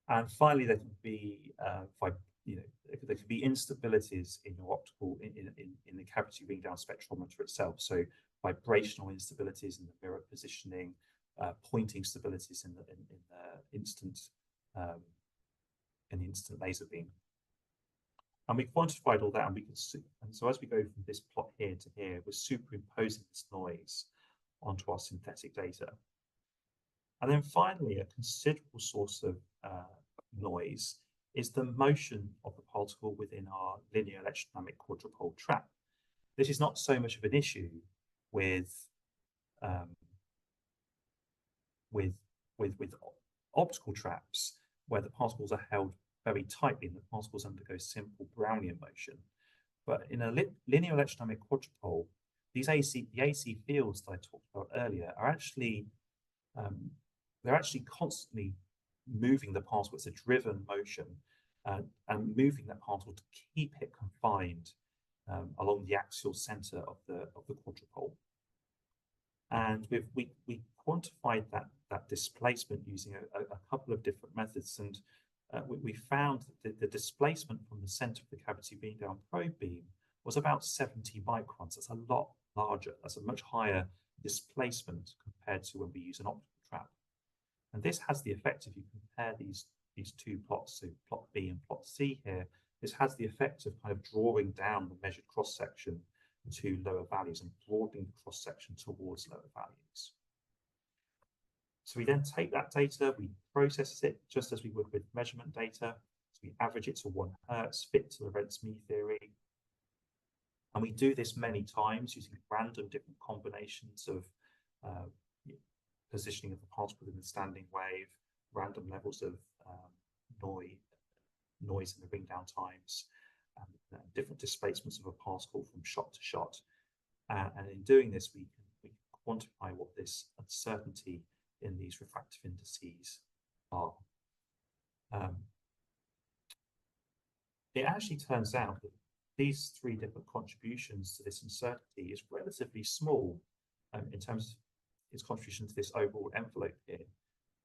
And finally, there can be there can be instabilities in your optical in the cavity ring down spectrometer itself. So vibrational instabilities in the mirror positioning, pointing stabilities in the instant laser beam. And we quantified all that, and we can see. And so as we go from this plot here to here, we're superimposing this noise onto our synthetic data. And then finally, a considerable source of noise is the motion of the particle within our linear electrodynamic quadrupole trap. This is not so much of an issue with optical traps, where the particles are held very tightly and the particles undergo simple Brownian motion. But in a linear electrodynamic quadrupole, the AC fields that I talked about earlier are actually they're actually constantly moving the particle. It's a driven motion, and moving that particle to keep it confined along the axial center of the quadrupole. And we quantified that displacement using a couple of different methods, and we found that the displacement from the center of the cavity beam down probe beam was about 70 microns. That's a lot larger. That's a much higher displacement compared to when we use an optical trap. And this has the effect, if you compare these two plots, so plot B and plot C here, this has the effect of kind of drawing down the measured cross-section to lower values and broadening the cross-section towards lower values. So we then take that data, we process it just as we would with measurement data. So we average it to 1 Hertz, fit to the Lorentz-Mean theory. And we do this many times using random different combinations of positioning of the particle in the standing wave, random levels of noise in the ring down times, different displacements of a particle from shot to shot. And in doing this, we quantify what this uncertainty in these refractive indices are. It actually turns out that these three different contributions to this uncertainty is relatively small in terms of its contribution to this overall envelope here.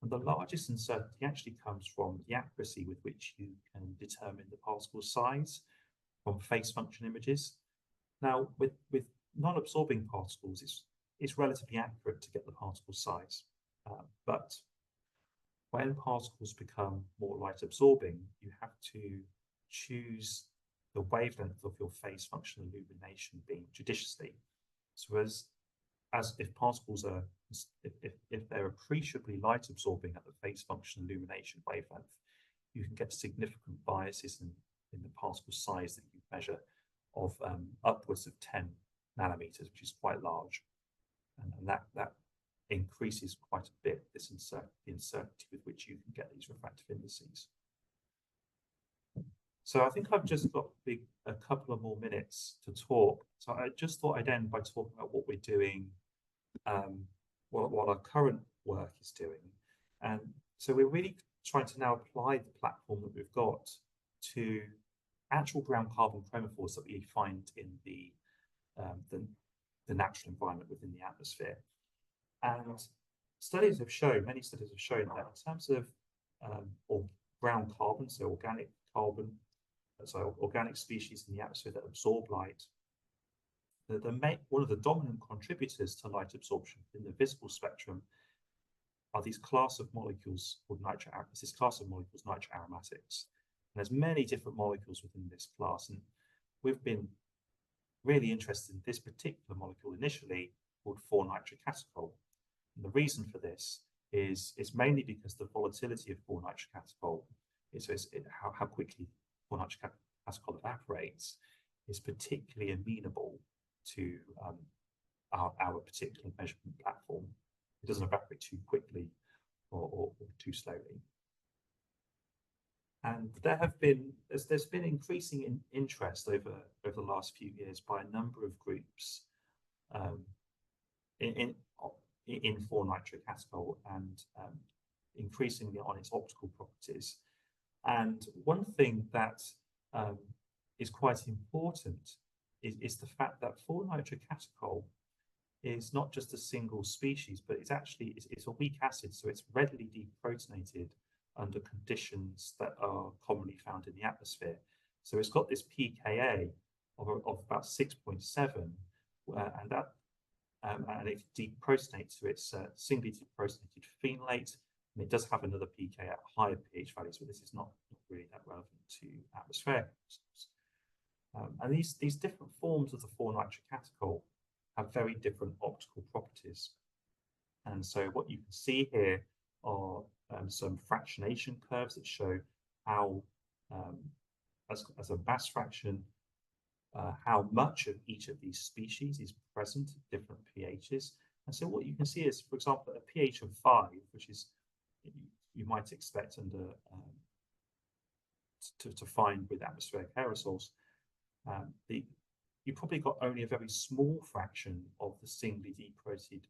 And the largest uncertainty actually comes from the accuracy with which you can determine the particle size from phase function images. Now, with non-absorbing particles, it's relatively accurate to get the particle size. But when particles become more light absorbing, you have to choose the wavelength of your phase function illumination beam judiciously. So as if particles are, if they're appreciably light absorbing at the phase function illumination wavelength, you can get significant biases in the particle size that you measure of upwards of 10 nanometers, which is quite large. And that increases quite a bit the uncertainty with which you can get these refractive indices. So I think I've just got a couple of more minutes to talk. So I just thought I'd end by talking about what we're doing, what our current work is doing. And so we're really trying to now apply the platform that we've got to actual ground carbon chromophores that we find in the natural environment within the atmosphere. And many studies have shown that in terms of ground carbon, so organic carbon, so organic species in the atmosphere that absorb light, one of the dominant contributors to light absorption in the visible spectrum are these class of molecules called nitric aromatics. And there's many different molecules within this class, and we've been really interested in this particular molecule initially called 4-nitrocatechol. And the reason for this is mainly because the volatility of 4-nitrocatechol, how quickly 4-nitrocatechol evaporates, is particularly amenable to our particular measurement platform. It doesn't evaporate too quickly or too slowly. And there's been increasing interest over the last few years by a number of groups in 4-nitrocatechol and increasingly on its optical properties. And one thing that is quite important is the fact that 4-nitrocatechol is not just a single species, but it's a weak acid, so it's readily deprotonated under conditions that are commonly found in the atmosphere. So it's got this pKa of about 6.7, and it deprotonates to its singly deprotonated phenolate, and it does have another pK at higher pH values, but this is not really that relevant to atmospheric systems. And these different forms of the 4-nitrocatechol have very different optical properties. And so what you can see here are some fractionation curves that show how, as a mass fraction, how much of each of these species is present at different pHs. And so what you can see is, for example, a pH of 5, which is you might expect under to find with atmospheric aerosols, you probably got only a very small fraction of the singly deprotonated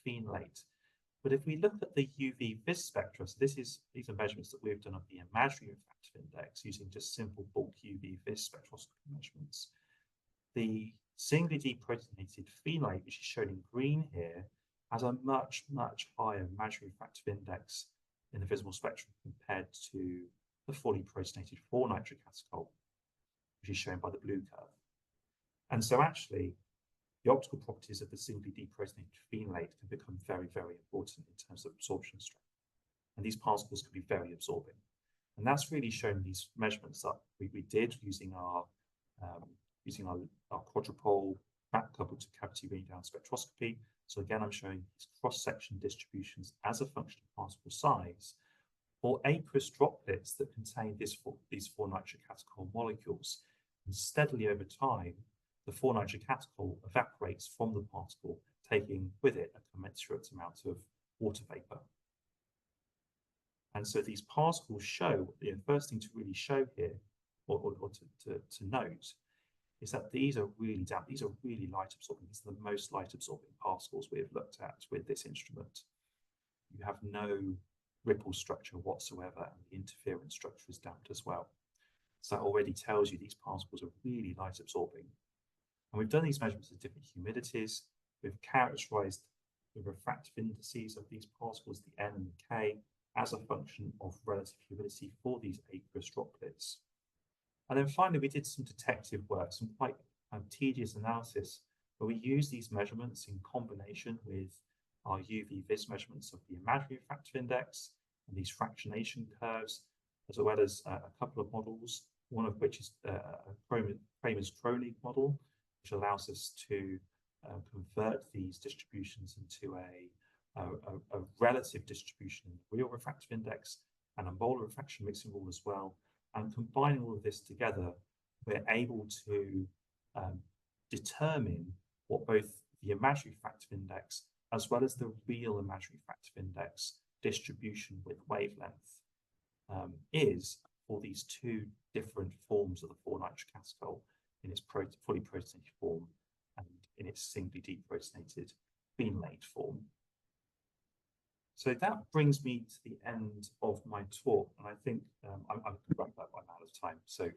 phenolate. But if we look at the UV vis spectra, so these are measurements that we've done of the imaginary refractive index using just simple bulk UV vis spectroscopy measurements. The singly deprotonated phenolate, which is shown in green here, has a much, much higher imaginary refractive index in the visible spectrum compared to the fully protonated 4-nitrocatechol, which is shown by the blue curve. And so actually, the optical properties of the singly deprotonated phenolate can become very, very important in terms of absorption strength. And these particles can be very absorbing. And that's really shown in these measurements that we did using our quadrupole back-coupled to cavity ring-down spectroscopy. So again, I'm showing these cross-section distributions as a function of particle size for aqueous droplets that contain these 4-nitrocatechol molecules. And steadily over time, the 4-nitrocatechol evaporates from the particle, taking with it a commensurate amount of water vapor. And so these particles show, the first thing to really show here, or to note, is that these are really damp. These are really light absorbing. These are the most light absorbing particles we have looked at with this instrument. You have no ripple structure whatsoever, and the interference structure is damped as well. So that already tells you these particles are really light absorbing. And we've done these measurements at different humidities. We've characterized the refractive indices of these particles, the N and the K, as a function of relative humidity for these aqueous droplets. And then finally, we did some detective work, some quite tedious analysis, where we use these measurements in combination with our UV-vis measurements of the imaginary refractive index and these fractionation curves, as well as a couple of models, one of which is Kramer's Kronig model, which allows us to convert these distributions into a relative distribution in the real refractive index and a molar refraction mixing rule as well. And combining all of this together, we're able to determine what both the imaginary refractive index as well as the real imaginary refractive index distribution with wavelength is for these two different forms of the 4-nitric acetyl in its fully protonated form and in its singly deprotonated phenolate form. So that brings me to the end of my talk, and I think I'm running up by out of time. So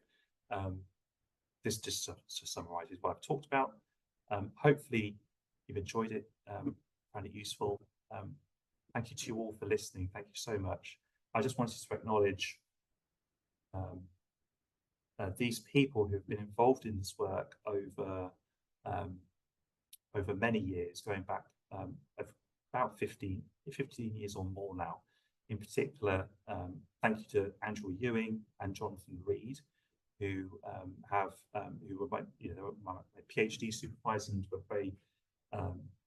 this just summarizes what I've talked about. Hopefully you've enjoyed it, found it useful. Thank you to you all for listening. Thank you so much. I just wanted to acknowledge these people who've been involved in this work over many years, going back about 15 years or more now. In particular, thank you to Andrew Ewing and Jonathan Reed, who were my PhD supervisors and were very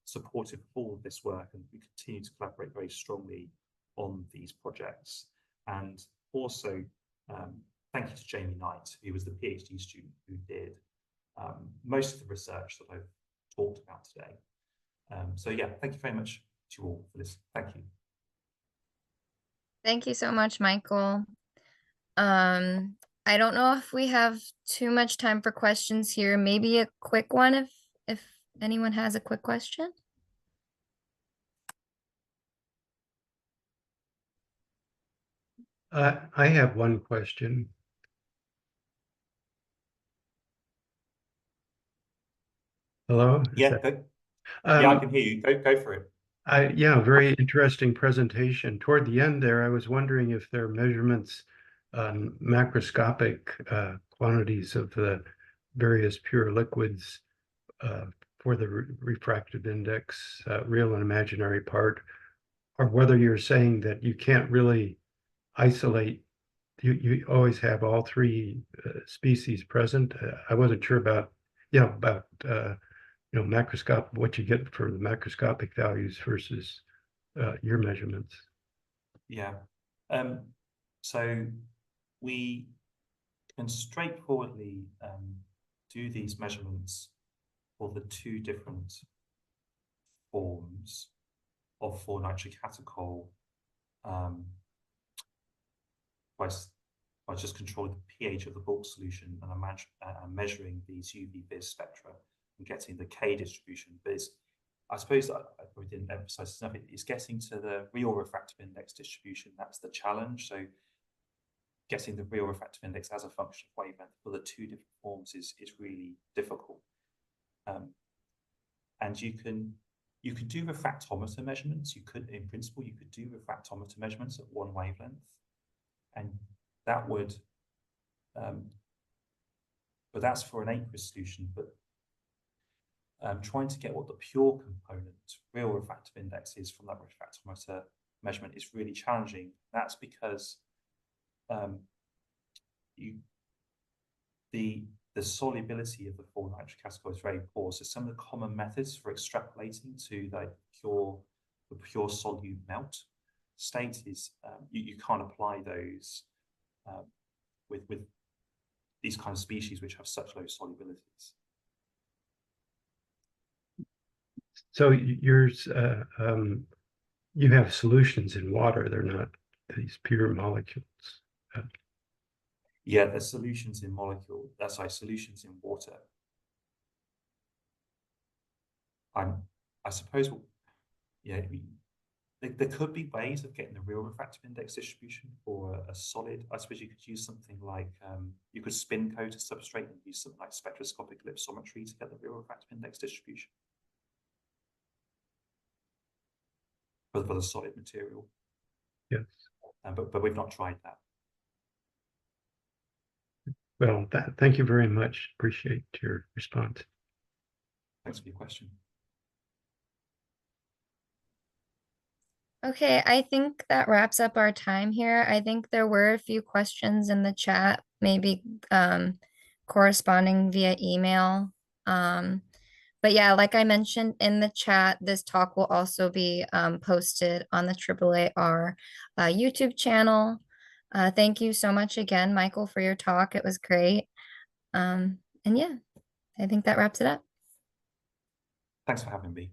supportive of all of this work, and we continue to collaborate very strongly on these projects. And also, thank you to Jamie Knight, who was the PhD student who did most of the research that I've talked about today. So yeah, thank you very much to you all for this. Thank you. Thank you so much, Michael. I don't know if we have too much time for questions here. Maybe a quick one if anyone has a quick question. I have one question. Hello? Yeah, I can hear you. Go for it. Yeah, very interesting presentation. Toward the end there, I was wondering if there are measurements on macroscopic quantities of the various pure liquids for the refractive index, real and imaginary part, or whether you're saying that you can't really isolate, you always have all three species present. I wasn't sure about macroscopic, what you get for the macroscopic values versus your measurements. Yeah. So we can straightforwardly do these measurements for the two different forms of 4-nitric catechol by just controlling the pH of the bulk solution and measuring these UV-vis spectra and getting the K distribution. But I suppose I probably didn't emphasize enough, it's getting to the real refractive index distribution. That's the challenge. So getting the real refractive index as a function of wavelength for the two different forms is really difficult. And you can do refractometer measurements. In principle, you could do refractometer measurements at one wavelength, and that would, but that's for an aqueous solution. But trying to get what the pure component, real refractive index is from that refractometer measurement is really challenging. That's because the solubility of the 4-nitric acetyl is very poor. So some of the common methods for extrapolating to the pure solute melt state is you can't apply those with these kind of species which have such low solubilities. So yours, you have solutions in water. They're not these pure molecules. Yeah, there's solutions in solutions in water. I suppose, yeah, there could be ways of getting the real refractive index distribution for a solid. I suppose you could use something like, you could spin coat a substrate and use something like spectroscopic ellipsometry to get the real refractive index distribution for the solid material. Yes. But we've not tried that. Well, thank you very much. Appreciate your response. Thanks for your question. Okay, I think that wraps up our time here. I think there were a few questions in the chat, maybe corresponding via email. But yeah, like I mentioned in the chat, this talk will also be posted on the AAAR YouTube channel. Thank you so much again, Michael, for your talk. It was great. And yeah, I think that wraps it up. Thanks for having me.